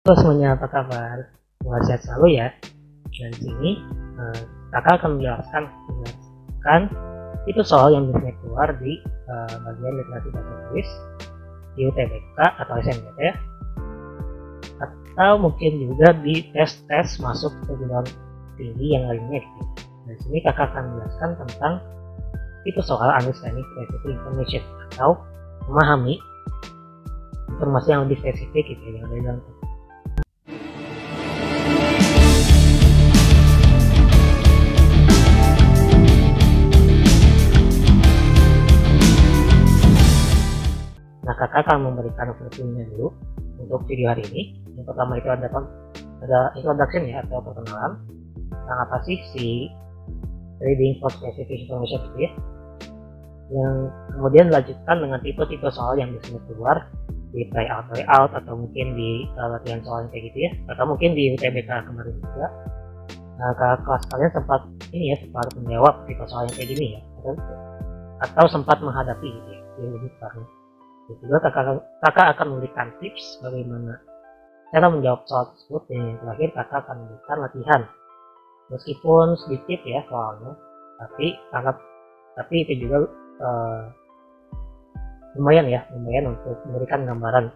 Halo semuanya, apa kabar? Semoga sehat selalu ya. Dan di sini kakak akan menjelaskan itu soal yang biasanya keluar di bagian literasi bahasa Inggris di UTBK atau SNMPTN ya, atau mungkin juga di tes-tes masuk perguruan tinggi yang lainnya gitu. Dan di sini kakak akan menjelaskan tentang itu soal understanding specific information atau memahami informasi yang lebih spesifik gitu yang ada di dalam. Nah, kakak akan memberikan overviewnya dulu untuk video hari ini. Yang pertama itu ada introduction ya, atau perkenalan tentang apa sih si reading for specific information itu ya. Yang kemudian dilanjutkan dengan tipe-tipe soal yang biasanya keluar di tryout atau mungkin di latihan soal kayak gitu ya, atau mungkin di UTBK kemarin juga. Nah, kelas kalian sempat menjawab tipe soal yang kayak gini ya, atau sempat menghadapi gitu ya, lebih baru. Juga kakak akan memberikan tips bagaimana cara menjawab soal tersebut, dan yang terakhir kakak akan memberikan latihan meskipun sedikit ya soalnya, tapi itu juga lumayan untuk memberikan gambaran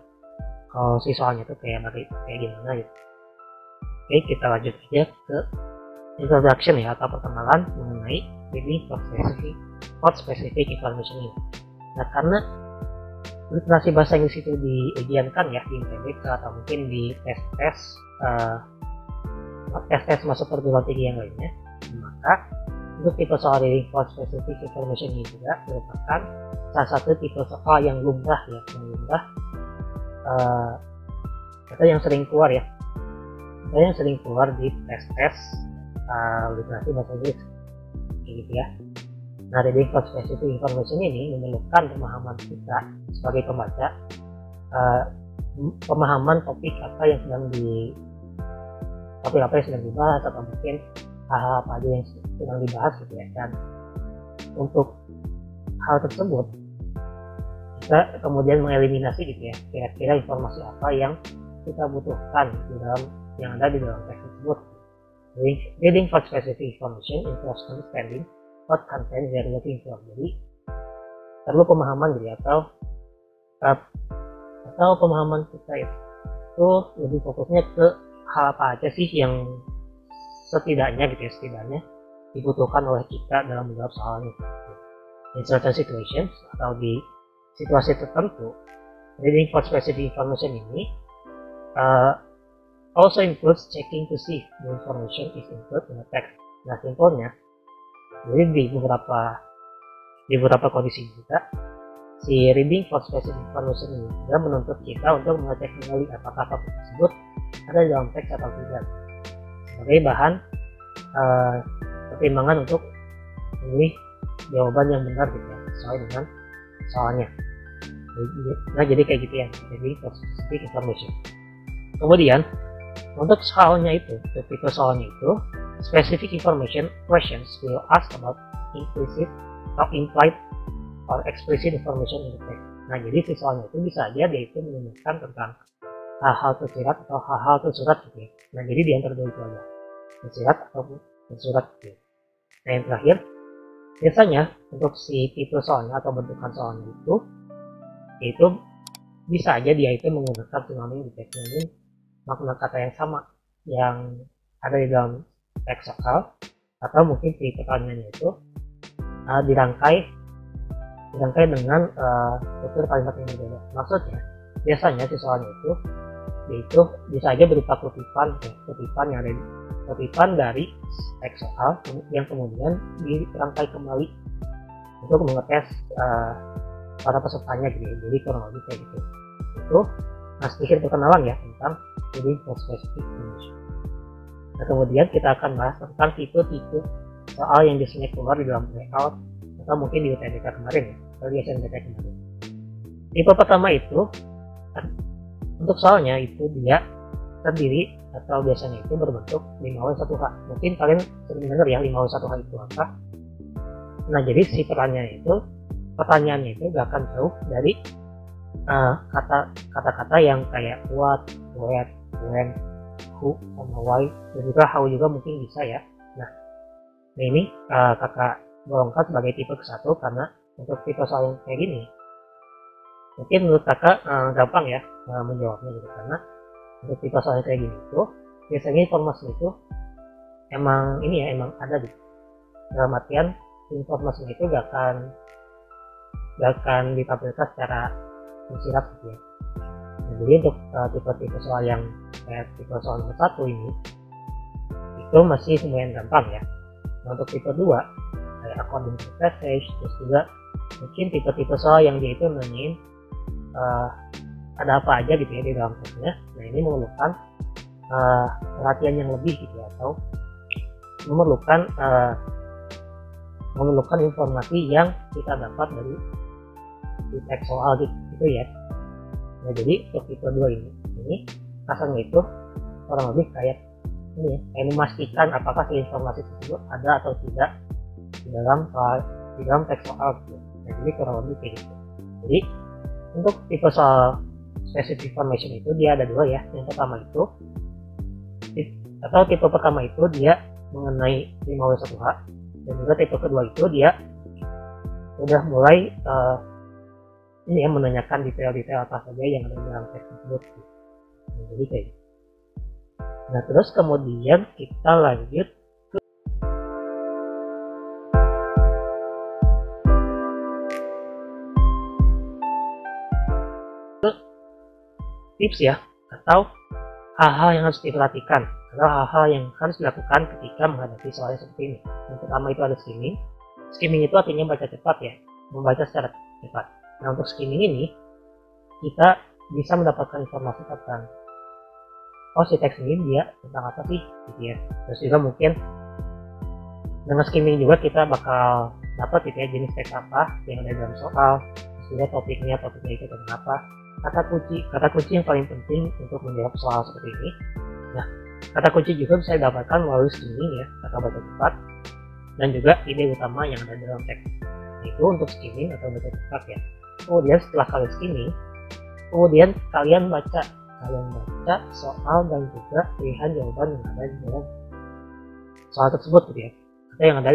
kalau si soalnya itu kayak gimana gitu. Oke, kita lanjut aja ke introduction ya, atau perkenalan mengenai reading for specific information ini. Nah, karena literasi bahasa Inggris itu diujiankan ya di UTBK atau mungkin di tes masuk perguruan tinggi yang lainnya, maka untuk tipe soal reading for specific information ini juga merupakan salah satu tipe soal yang lumrah atau yang sering keluar di tes literasi bahasa Inggris gitu ya. Nah, reading for specific information ini memerlukan pemahaman kita sebagai pembaca, pemahaman topik apa yang sedang dibahas, atau mungkin hal-hal apa aja yang sedang dibahas gitu ya. Dan untuk hal tersebut kita kemudian mengeliminasi gitu ya, kira-kira informasi apa yang kita butuhkan yang ada di dalam teks tersebut. Reading for specific information involves understanding what content we are looking for. Jadi perlu pemahaman gitu ya, atau pemahaman kita itu lebih fokusnya ke hal apa aja sih yang setidaknya dibutuhkan oleh kita dalam menjawab soalnya. In certain situations atau di situasi tertentu, reading for specific information ini also includes checking to see the information is included in the text. Nah, simpelnya, jadi di beberapa kondisi juga si reading for specific information ini juga menuntut kita untuk mengecek kembali apakah topik tersebut ada di dalam teks atau tidak, sebagai bahan pertimbangan untuk memilih jawaban yang benar gitu ya, sesuai dengan soalnya. Nah, jadi kayak gitu ya, jadi for specific information. Kemudian untuk tipe soalnya itu, specific information questions will ask about implicit or implied or explicit information in the text. Nah, jadi si soalnya itu bisa aja dia itu menanyakan tentang hal-hal tersirat atau hal-hal tersurat gitu ya. Nah, jadi di antara dua itu aja, tersirat atau tersurat gitu ya. Nah, yang terakhir, biasanya untuk si tipe soalnya atau bentukan soalnya itu bisa aja dia itu menggunakan sinonim detection, makna kata yang sama yang ada di dalam teks soal, atau mungkin si pertanyaannya itu dirangkai dengan struktur kalimat yang berbeda. Maksudnya, biasanya si soalnya itu bisa aja berupa kutipan dari teks soal yang kemudian dirangkai kembali untuk mengetes para pesertanya gitu. Jadi kurang lebih kayak gitu. Itu sedikit perkenalan ya tentang reading for specific information. Nah, kemudian kita akan bahas tentang tipe-tipe soal yang biasanya keluar di dalam tryout atau mungkin di UTBK kemarin ya, atau di SNMPTN kemarin. Tipe pertama itu, untuk soalnya itu dia terdiri atau biasanya itu berbentuk 5W1H. Mungkin kalian sering dengar ya 5W1H itu apa. Nah, jadi si pertanyaannya itu gak akan jauh dari kata-kata yang kayak what, where, when, who, sama why, dan juga how juga mungkin bisa ya. Nah ini kakak golongkan sebagai tipe ke-1 karena untuk tipe soal yang kayak gini mungkin menurut kakak gampang ya menjawabnya gitu, karena untuk tipe soal yang kayak gini itu biasanya informasi itu emang ada gitu, dalam artian informasi itu gak akan ditampilkan secara mensirat gitu ya. Nah, jadi untuk tipe-tipe soal yang kayak tipe soal nomor 1 ini itu masih lumayan gampang ya. Nah, untuk tipe 2 kayak according to passage, terus juga mungkin tipe-tipe soal yang dia itu nanyain ada apa aja gitu ya di dalam teksnya. Nah ini memerlukan perhatian yang lebih gitu ya, atau memerlukan informasi yang kita dapat dari teks soal gitu ya. Nah jadi untuk tipe 2 ini kasarnya itu kurang lebih kayak ini ya, kayak memastikan apakah si informasi tersebut ada atau tidak di dalam teks soal gitu. Nah jadi kurang lebih kayak gitu. Jadi untuk tipe soal specific information itu dia ada 2 ya. Yang pertama itu tipe pertama itu dia mengenai 5W1H, dan juga tipe kedua itu dia udah mulai menanyakan detail-detail apa saja yang ada dalam teks tersebut. Nah, jadi kayak gitu. Nah terus kemudian kita lanjut ke tips ya, atau hal-hal yang harus diperhatikan atau hal-hal yang harus dilakukan ketika menghadapi soal seperti ini. Yang pertama itu ada skimming. Skimming itu artinya baca cepat ya, membaca secara cepat. Nah untuk skimming ini kita bisa mendapatkan informasi tentang si teks ini dia tentang apa sih gitu ya. Terus juga mungkin dengan skimming juga kita bakal dapat gitu ya jenis teks apa yang ada dalam soal, terus juga topiknya itu tentang apa, kata kunci yang paling penting untuk menjawab soal seperti ini. Nah kata kunci juga bisa didapatkan melalui skimming ya, kata baca cepat, dan juga ide utama yang ada dalam teks. Itu untuk skimming atau baca cepat ya. Kemudian setelah kalian skimming, kemudian kalian baca soal dan juga pilihan jawaban yang ada di dalam soal tersebut gitu ya, atau yang ada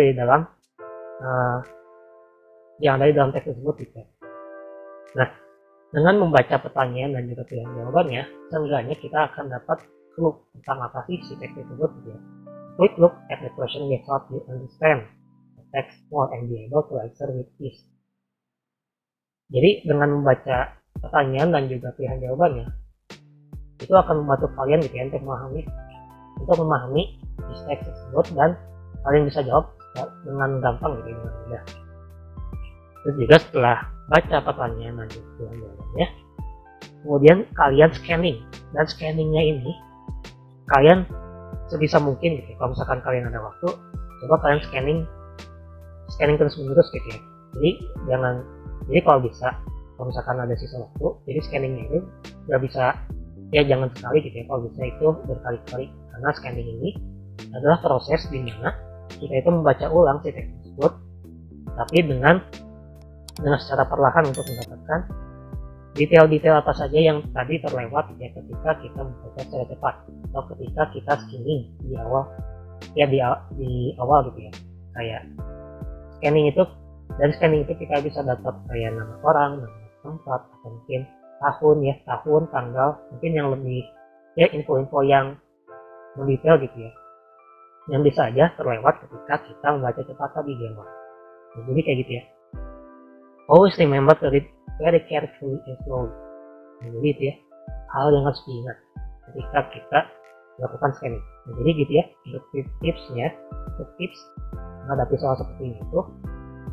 di dalam teks tersebut gitu ya. Nah dengan membaca pertanyaan dan juga pilihan jawabannya, seenggaknya kita akan dapat clue tentang apa sih si teks tersebut gitu ya. Quick look at the question will help you understand the text more and be able to answer with ease. Jadi dengan membaca pertanyaan dan juga pilihan jawabannya, itu akan membantu kalian gitu ya untuk memahami isi teks tersebut, dan kalian bisa jawab dengan gampang gitu, dengan mudah. Terus juga setelah baca pertanyaan dan juga pilihan jawabannya, kemudian kalian scanning, dan scanningnya ini kalian sebisa mungkin gitu ya. Kalau misalkan kalian ada waktu, coba kalian scanning terus menerus gitu ya. Jadi kalau bisa, kalau misalkan ada sisa waktu, jadi scanningnya itu nggak bisa ya, jangan sekali gitu ya, kalau bisa itu berkali-kali, karena scanning ini adalah proses di mana kita itu membaca ulang si teks tersebut, tapi dengan secara perlahan untuk mendapatkan detail-detail apa saja yang tadi terlewat ya ketika kita membaca secara cepat, atau ketika kita skimming di awal gitu ya. Kayak scanning itu kita bisa dapat kayak nama orang, nama tempat, atau mungkin tahun, tanggal, mungkin yang lebih ya info-info yang mendetail gitu ya, yang bisa aja terlewat ketika kita membaca cepat tadi di awal. Nah, jadi kayak gitu ya. Always remember to read very carefully and slowly. Nah, jadi itu ya hal yang harus diingat ketika kita melakukan scanning. Nah, jadi gitu ya untuk tips menghadapi soal seperti ini itu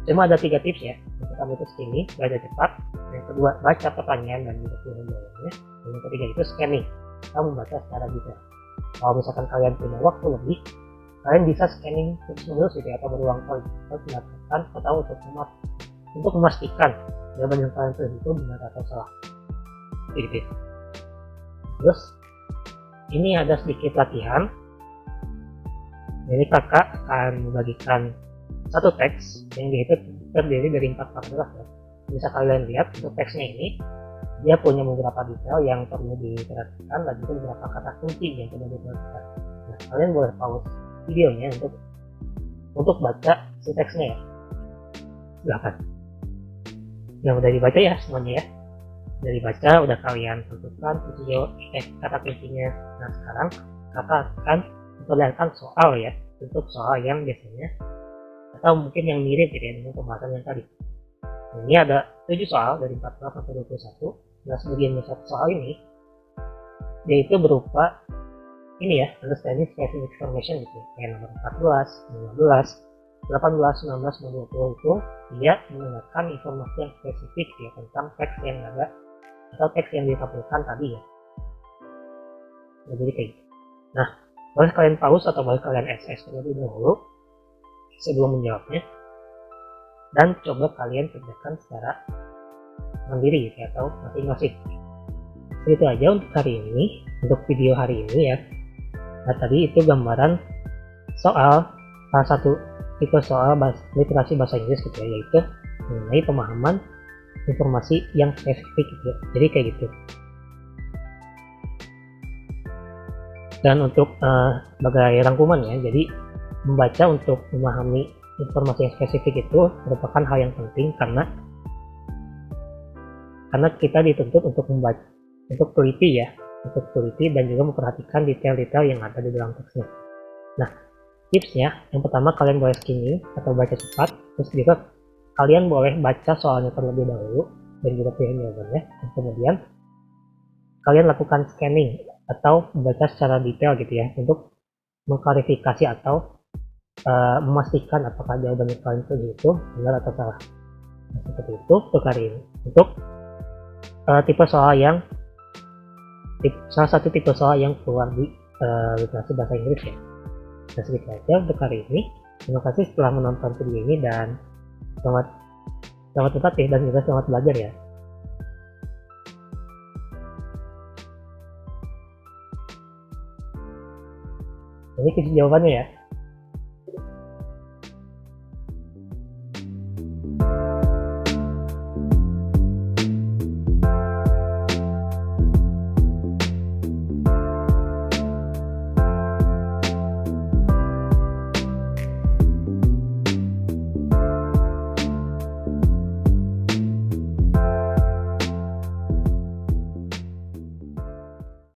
cuma ada 3 tips ya. Yang pertama itu skimming, baca cepat. Yang kedua baca pertanyaan dan juga pilihan jawabannya. Dan yang ketiga itu scanning, kita membaca secara detail. Kalau misalkan kalian punya waktu lebih, kalian bisa scanning terus menerus gitu ya, atau berulang kali untuk mendapatkan atau untuk memastikan jawaban yang kalian pilih itu benar atau salah. Gitu ya. Terus ini ada sedikit latihan. Jadi kakak akan membagikan satu teks yang dia itu terdiri dari 4 paragraf ya. Bisa kalian lihat untuk teksnya ini dia punya beberapa detail yang perlu diperhatikan dan juga beberapa kata kunci yang perlu diperhatikan. Nah, kalian boleh pause videonya untuk baca si teksnya ya. Silahkan. Yang udah dibaca ya semuanya ya. Udah dibaca, udah kalian tentukan kata kuncinya. Nah, sekarang kakak akan memperlihatkan soal ya, untuk soal yang biasanya atau mungkin yang mirip gitu ya dengan pembahasan yang tadi. Nah, ini ada 7 soal dari 14 sampai 21. Nah, sebagian besar soal ini yaitu berupa ini ya, understanding specific information gitu ya, kayak nomor 14, 15, 18, 19, 20 itu dia menggunakan informasi yang spesifik ya tentang teks yang ada atau teks yang ditampilkan tadi ya. Nah, jadi kayak gitu. Nah, boleh kalian pause atau boleh kalian SS terlebih dahulu sebelum menjawabnya, dan coba kalian kerjakan secara mandiri ya, atau masing-masing. Itu aja untuk hari ini, untuk video hari ini ya. Nah, tadi itu gambaran soal salah satu tipe soal literasi bahasa Inggris gitu ya, yaitu mengenai pemahaman informasi yang spesifik gitu ya. Jadi kayak gitu. Dan untuk sebagai rangkuman ya, jadi membaca untuk memahami informasi yang spesifik itu merupakan hal yang penting karena kita dituntut untuk membaca, untuk teliti ya, untuk teliti dan juga memperhatikan detail-detail yang ada di dalam teksnya. Nah, tipsnya yang pertama kalian boleh skimming atau baca cepat, terus juga kalian boleh baca soalnya terlebih dahulu dan juga pilihan jawabannya, dan kemudian kalian lakukan scanning atau membaca secara detail gitu ya untuk mengklarifikasi atau memastikan apakah jawabannya kalian itu benar atau salah. Nah, seperti itu untuk hari ini. Untuk tipe soal yang salah satu tipe soal yang keluar di literasi bahasa Inggris ya. Nah, segitu aja untuk hari ini. Terima kasih setelah menonton video ini dan selamat berlatih dan juga selamat belajar ya. Ini kunci jawabannya ya.